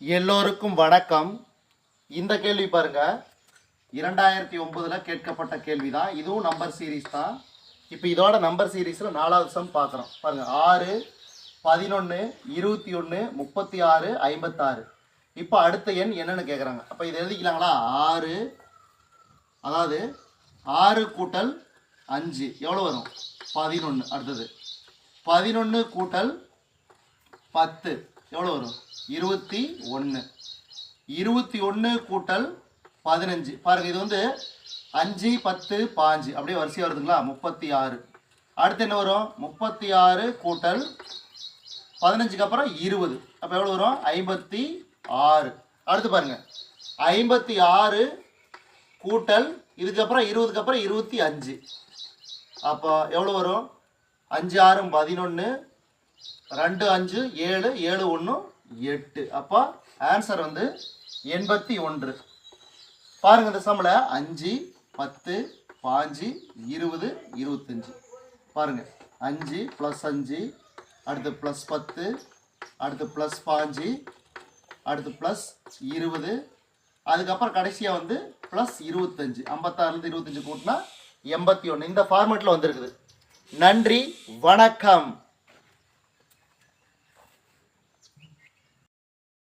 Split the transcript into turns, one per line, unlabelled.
எல்லோருக்கும் வணக்கம். இந்த கேள்வி பாருங்க, 2009 கேட்கப்பட்ட கேள்வி தான். இதுவும் நம்பர் சீரீஸ் தான். இப்போ இதோட நம்பர் சீரீஸில் 4வது சம் பார்க்குறோம். பாருங்க, 6, 11, 21, 36, 56. இப்போ அடுத்த எண் என்னன்னு கேட்குறாங்க. அப்போ இதை எழுதிக்கலாங்களா? 6, அதாவது 6 கூட்டல் 5 எவ்வளோ வரும்? 11. அடுத்தது 11 கூட்டல் 10 எவ்வளோ வரும்? 21. 21 கூட்டல் 15 பாருங்க, இது வந்து 5, 10, 5 அப்படியே வரிசையாக வருதுங்களா? 36. அடுத்து என்ன வரும்? 36 கூட்டல் 15க்கு அப்புறம் 20. அப்போ எவ்வளோ வரும்? 56. அடுத்து பாருங்க, 56 கூட்டல் இதுக்கப்புறம் 20க்கு அப்புறம் 25. அப்போ எவ்வளோ வரும்? 5 6 11, 2 5 7, 7 1 8. அப்போ ஆன்சர் வந்து 81. பாருங்க, இந்த சம்மில் 5, 10, 5, 20, 25. பாருங்க, 5 + 5, அடுத்து +10, அடுத்து +5, அடுத்து +20, அதுக்கப்புறம் கடைசியாக வந்து +25. 56லேருந்து 25 கூட்டினா 81. இந்த ஃபார்மேட்டில் வந்துருக்குது. நன்றி, வணக்கம்.